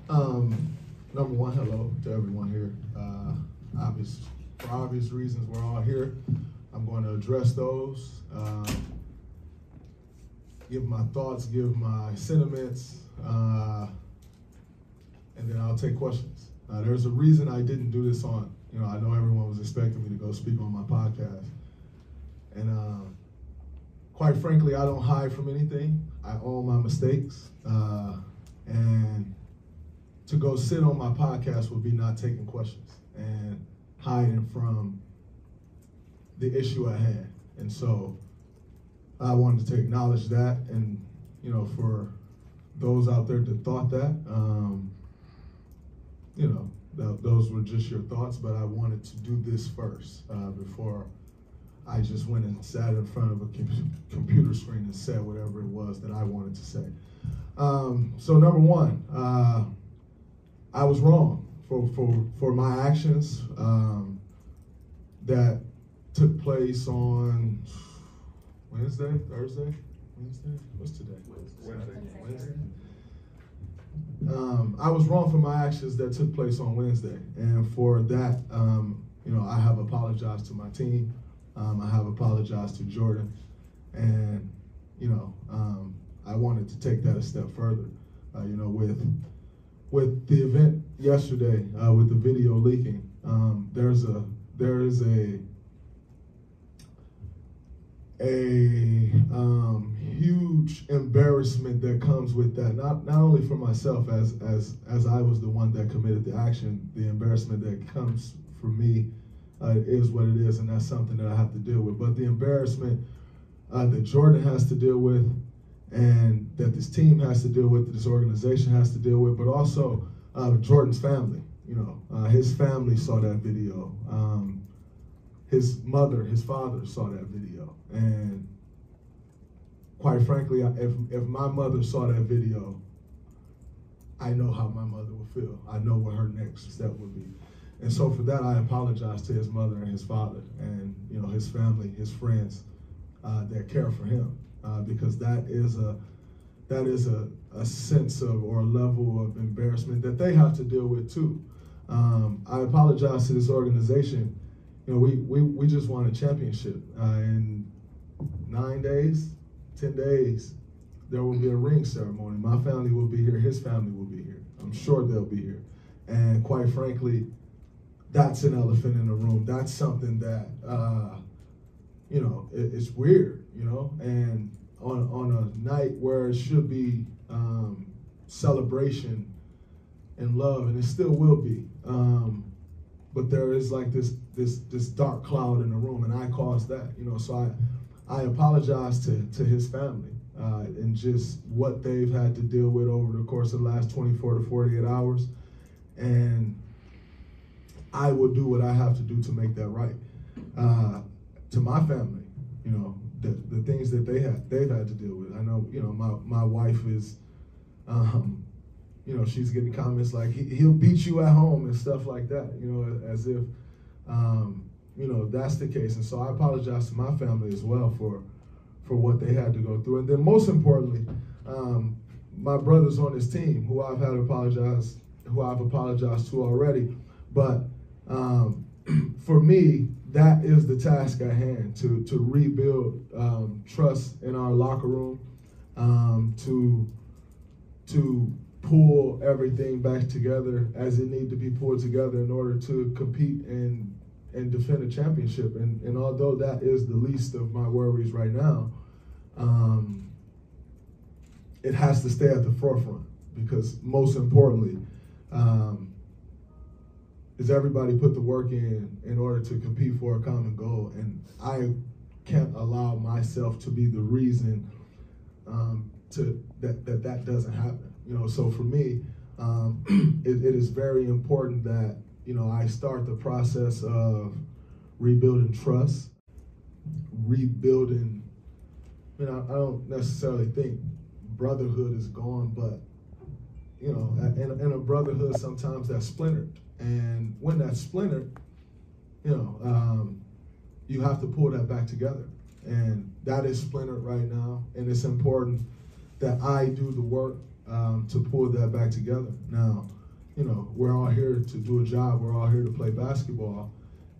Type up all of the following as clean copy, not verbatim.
Number one, hello to everyone here. For obvious reasons, we're all here. I'm going to address those, give my thoughts, give my sentiments, and then I'll take questions. There's a reason I didn't do this I know everyone was expecting me to go speak on my podcast. And quite frankly, I don't hide from anything. I own my mistakes. And to go sit on my podcast would be not taking questions and hiding from the issue at hand. And so I wanted to acknowledge that. And, for those out there that thought that, those were just your thoughts, but I wanted to do this first before I just went and sat in front of a computer screen and said whatever it was that I wanted to say. So number one, I was wrong for my actions that took place on Wednesday, Thursday, Wednesday? What's today? Wednesday. I was wrong for my actions that took place on Wednesday, and for that, I have apologized to my team. I have apologized to Jordan, and I wanted to take that a step further. With the event yesterday, with the video leaking, there is a huge embarrassment that comes with that. Not only for myself as I was the one that committed the action, the embarrassment that comes for me is what it is, and that's something that I have to deal with. But the embarrassment that Jordan has to deal with, and that this team has to deal with, that this organization has to deal with, but also Jordan's family. His family saw that video. His mother, his father saw that video. And quite frankly, if my mother saw that video, I know how my mother would feel. I know what her next step would be. And so for that, I apologize to his mother and his father and, his family, his friends that care for him. Because that is a sense of, or a level of embarrassment that they have to deal with too. I apologize to this organization. We just won a championship. In 9 days, 10 days, there will be a ring ceremony. My family will be here. His family will be here. I'm sure they'll be here. And quite frankly, that's an elephant in the room. That's something that, it's weird, and on a night where it should be celebration and love, and it still will be. But there is like this dark cloud in the room, and I caused that, so I apologize to his family and just what they've had to deal with over the course of the last 24 to 48 hours. And I will do what I have to do to make that right. To my family, the things that they've had to deal with. I know, my wife is, she's getting comments like, he'll beat you at home and stuff like that, as if, that's the case. And so I apologize to my family as well for what they had to go through. And then most importantly, my brothers on this team who I've apologized to already. But for me, that is the task at hand, to rebuild trust in our locker room, to pull everything back together as it needs to be pulled together in order to compete and defend a championship. And although that is the least of my worries right now, it has to stay at the forefront, because most importantly, is everybody put the work in order to compete for a common goal. And I can't allow myself to be the reason that doesn't happen. So for me, it is very important that, I start the process of rebuilding trust, rebuilding, I don't necessarily think brotherhood is gone, but, in a brotherhood, sometimes that's splintered. And when that's splintered, you have to pull that back together. And that is splintered right now. And it's important that I do the work to pull that back together. Now, you know, we're all here to do a job. We're all here to play basketball.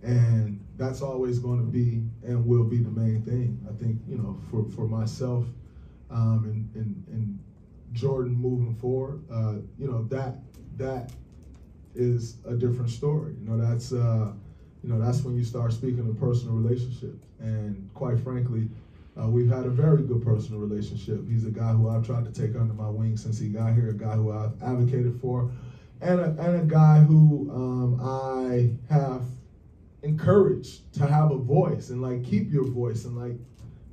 And that's always going to be and will be the main thing. I think, you know, for myself and Jordan moving forward, you know, that is a different story. You know, that's when you start speaking of personal relationships. And quite frankly, we've had a very good personal relationship. He's a guy who I've tried to take under my wing since he got here, a guy who I've advocated for, and a guy who I have encouraged to have a voice and like keep your voice and like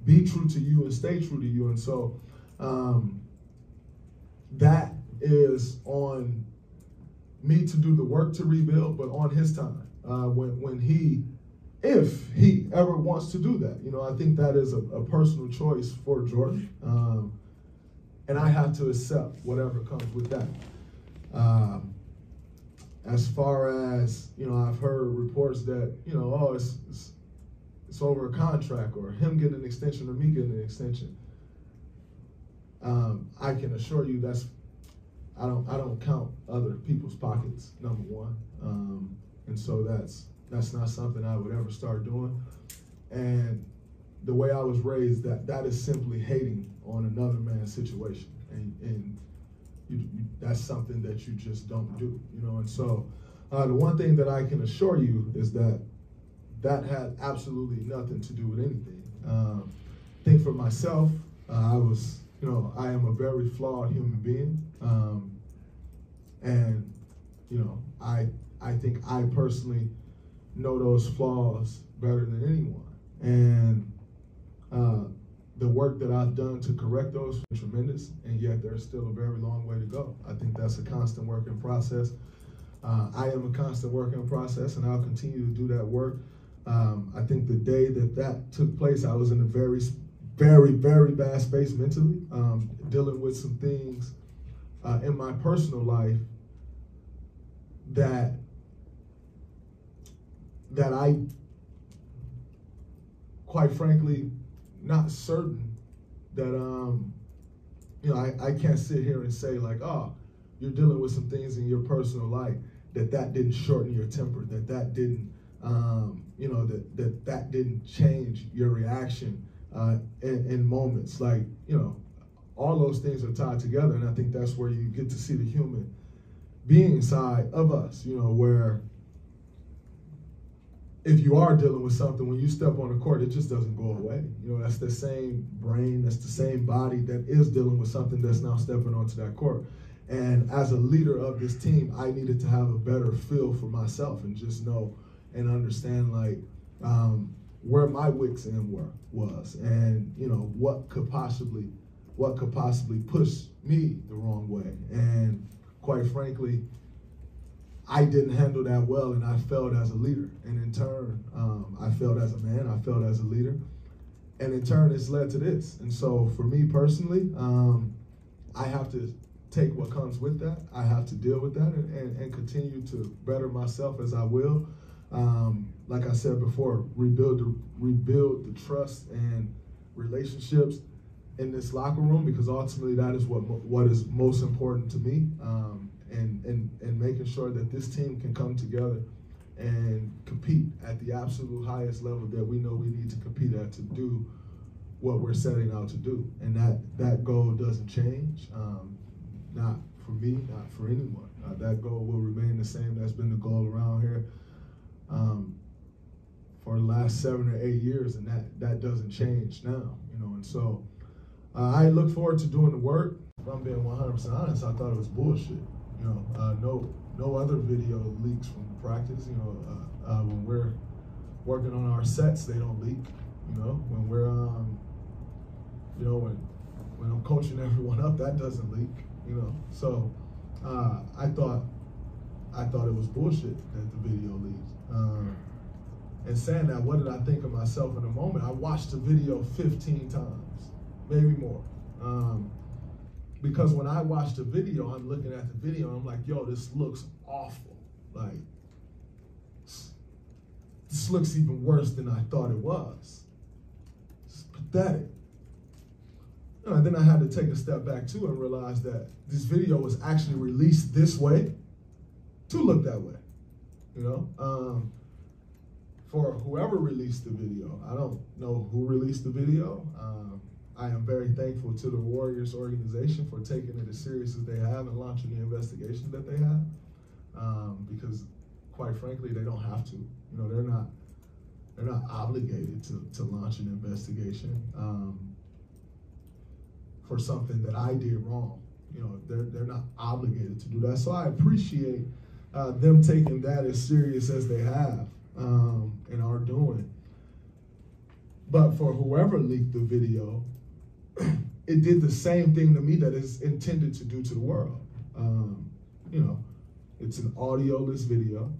be true to you and stay true to you. And so that is on me to do the work to rebuild, but on his time, if he ever wants to do that. You know, I think that is a personal choice for Jordan, and I have to accept whatever comes with that. As far as, you know, I've heard reports that, you know, oh, it's over a contract, or him getting an extension or me getting an extension. I can assure you I don't count other people's pockets, number one. And so that's not something I would ever start doing. And the way I was raised, that is simply hating on another man's situation. And that's something that you just don't do, you know. And so the one thing that I can assure you is that had absolutely nothing to do with anything. I think for myself, I am a very flawed human being. And, you know, I think I personally know those flaws better than anyone. And the work that I've done to correct those is tremendous, and yet there's still a very long way to go. I think that's a constant work in process. I am a constant work in process, and I'll continue to do that work. I think the day that took place, I was in a very, very, very bad space mentally, dealing with some things in my personal life that I, quite frankly, not certain that, you know, I can't sit here and say like, oh, you're dealing with some things in your personal life that didn't shorten your temper, that didn't, you know, that didn't change your reaction in moments. Like, you know, all those things are tied together, and I think that's where you get to see the human being side of us, you know, where if you are dealing with something, when you step on the court, it just doesn't go away. You know, that's the same brain, that's the same body that is dealing with something that's now stepping onto that court. And as a leader of this team, I needed to have a better feel for myself and just know and understand, like, where my wicks end was, and, you know, what could possibly push me the wrong way. And quite frankly, I didn't handle that well, and I failed as a leader. And in turn, I failed as a man, I failed as a leader. And in turn, it's led to this. And so for me personally, I have to take what comes with that. I have to deal with that and continue to better myself as I will. Like I said before, rebuild the trust and relationships in this locker room, because ultimately that is what is most important to me. And making sure that this team can come together and compete at the absolute highest level that we know we need to compete at to do what we're setting out to do. And that goal doesn't change, not for me, not for anyone. That goal will remain the same. That's been the goal around here for the last 7 or 8 years, and that doesn't change now, you know. And so I look forward to doing the work. If I'm being 100% honest, I thought it was bullshit. You know, no other video leaks from practice. You know, when we're working on our sets, they don't leak. You know, when we're, you know, when I'm coaching everyone up, that doesn't leak. You know, so I thought it was bullshit that the video leaked. And saying that, what did I think of myself in the moment? I watched the video 15 times, maybe more. Because when I watch the video, I'm looking at the video and I'm like, yo, this looks awful. Like, this looks even worse than I thought it was. It's pathetic. And then I had to take a step back too and realize that this video was actually released this way to look that way, you know. For whoever released the video, I don't know who released the video. I am very thankful to the Warriors organization for taking it as serious as they have and launching the investigation that they have, because quite frankly, they don't have to. You know, they're not obligated to launch an investigation for something that I did wrong. You know, they're not obligated to do that. So I appreciate them taking that as serious as they have and are doing. But for whoever leaked the video, it did the same thing to me that it's intended to do to the world. You know, it's an audioless video.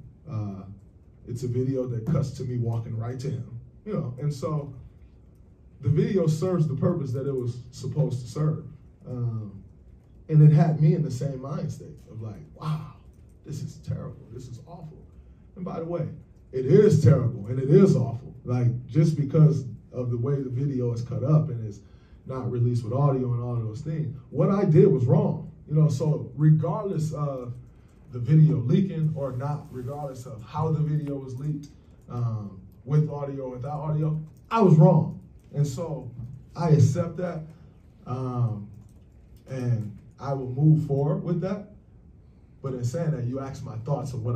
It's a video that cuts to me walking right to him. You know, and so the video serves the purpose that it was supposed to serve. And it had me in the same mind state of like, wow, this is terrible. This is awful. And by the way, it is terrible and it is awful. Like, just because of the way the video is cut up and is not released with audio and all of those things, what I did was wrong. You know, so regardless of the video leaking or not, regardless of how the video was leaked, with audio or without audio, I was wrong. And so I accept that, and I will move forward with that. But in saying that, you asked my thoughts of what